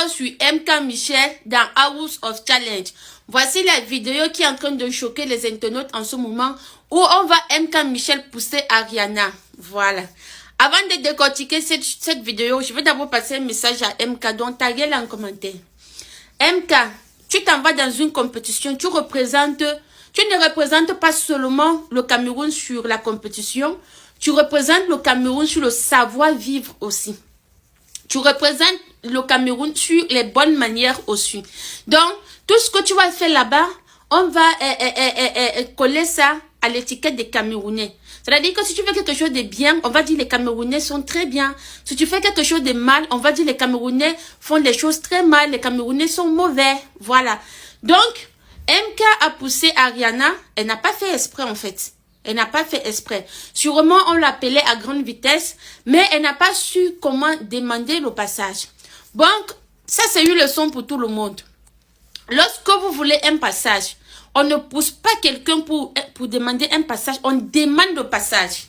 encore sur MK Michel dans House of Challenge. Voici la vidéo qui est en train de choquer les internautes en ce moment où on va MK Michel pousser Ariana. Voilà. Avant de décortiquer cette vidéo, je vais d'abord passer un message à MK, donc taguez-la en commentaire. MK, tu t'en vas dans une compétition, tu ne représentes pas seulement le Cameroun sur la compétition, tu représentes le Cameroun sur le savoir-vivre aussi. Tu représentes le Cameroun sur les bonnes manières aussi. Donc, tout ce que tu vas faire là-bas, on va coller ça à l'étiquette des Camerounais. C'est-à-dire que si tu fais quelque chose de bien, on va dire les Camerounais sont très bien. Si tu fais quelque chose de mal, on va dire les Camerounais font des choses très mal. Les Camerounais sont mauvais. Voilà. Donc, MK a poussé Ariana. Elle n'a pas fait exprès en fait. Elle n'a pas fait exprès. Sûrement, on l'appelait à grande vitesse, mais elle n'a pas su comment demander le passage. Donc, ça c'est une leçon pour tout le monde. Lorsque vous voulez un passage, on ne pousse pas quelqu'un pour demander un passage, on demande le passage.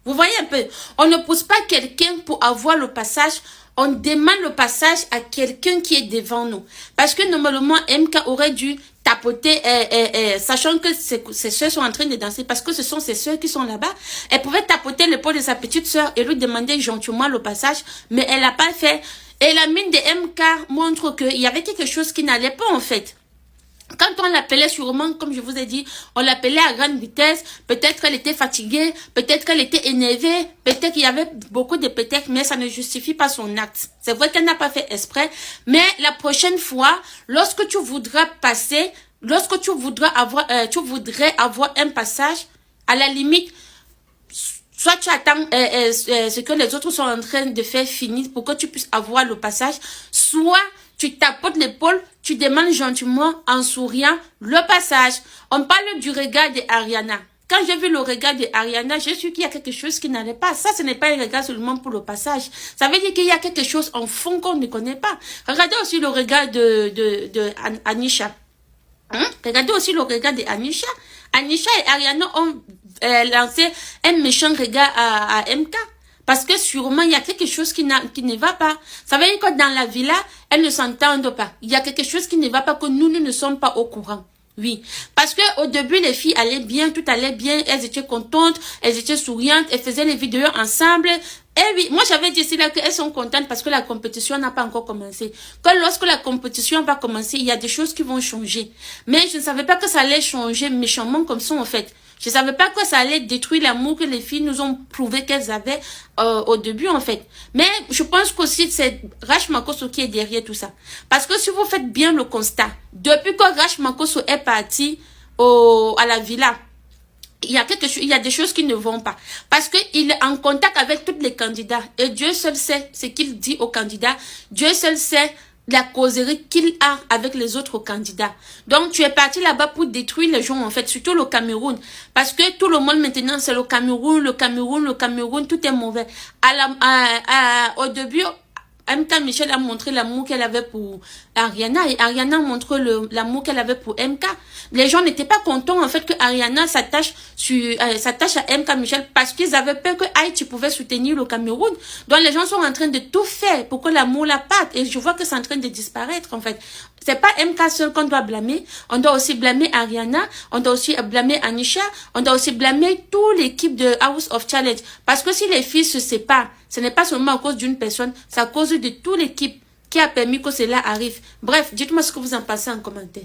Vous voyez un peu? On ne pousse pas quelqu'un pour avoir le passage, on demande le passage à quelqu'un qui est devant nous. Parce que normalement, MK aurait dû tapoter, sachant que ses soeurs sont en train de danser, parce que ce sont ses soeurs qui sont là-bas. Elle pouvait tapoter l'épaule de sa petite soeur et lui demander gentiment le passage, mais elle l'a pas fait. Et la mine de MK montre qu'il y avait quelque chose qui n'allait pas en fait. Quand on l'appelait sûrement, comme je vous ai dit, on l'appelait à grande vitesse. Peut-être qu'elle était fatiguée, peut-être qu'elle était énervée, peut-être qu'il y avait beaucoup de peut-être, mais ça ne justifie pas son acte. C'est vrai qu'elle n'a pas fait exprès, mais la prochaine fois, lorsque tu voudras passer, lorsque tu voudrais avoir un passage, à la limite, soit tu attends ce que les autres sont en train de faire finir pour que tu puisses avoir le passage, soit tu tapotes l'épaule, tu demandes gentiment en souriant le passage. On parle du regard de Ariana. Quand j'ai vu le regard de Ariana, j'ai su qu'il y a quelque chose qui n'allait pas. Ça, ce n'est pas un regard seulement pour le passage. Ça veut dire qu'il y a quelque chose en fond qu'on ne connaît pas. Regardez aussi le regard de Anisha. Regardez aussi le regard de Anisha. Anisha et Ariana ont lancé un méchant regard à MK. Parce que sûrement, il y a quelque chose qui ne va pas. Ça veut dire que dans la villa, elles ne s'entendent pas. Il y a quelque chose qui ne va pas, que nous ne sommes pas au courant. Oui. Parce que au début, les filles allaient bien, tout allait bien. Elles étaient contentes, elles étaient souriantes, elles faisaient les vidéos ensemble. Et oui, moi j'avais dit ici là qu'elles sont contentes parce que la compétition n'a pas encore commencé. Que lorsque la compétition va commencer, il y a des choses qui vont changer. Mais je ne savais pas que ça allait changer méchamment comme ça en fait. Je ne savais pas que ça allait détruire l'amour que les filles nous ont prouvé qu'elles avaient au début en fait. Mais je pense qu'aussi c'est Rach Makosso qui est derrière tout ça. Parce que si vous faites bien le constat, depuis que Rach Makosso est parti à la villa, il y a des choses qui ne vont pas. Parce qu'il est en contact avec tous les candidats. Et Dieu seul sait ce qu'il dit aux candidats. Dieu seul sait la causerie qu'il a avec les autres candidats. Donc, tu es parti là-bas pour détruire les gens, en fait, surtout le Cameroun. Parce que tout le monde maintenant, c'est le Cameroun, tout est mauvais. Au début, MK Michel a montré l'amour qu'elle avait pour Ariana et Ariana a montré l'amour qu'elle avait pour MK. Les gens n'étaient pas contents en fait que Ariana s'attache à MK Michel parce qu'ils avaient peur que Haïti pouvait soutenir le Cameroun. Donc les gens sont en train de tout faire pour que l'amour la parte et je vois que c'est en train de disparaître en fait. C'est pas MK seul qu'on doit blâmer, on doit aussi blâmer Ariana, on doit aussi blâmer Anisha, on doit aussi blâmer toute l'équipe de House of Challenge. Parce que si les filles se séparent, ce n'est pas seulement à cause d'une personne, c'est à cause de toute l'équipe qui a permis que cela arrive. Bref, dites-moi ce que vous en pensez en commentaire.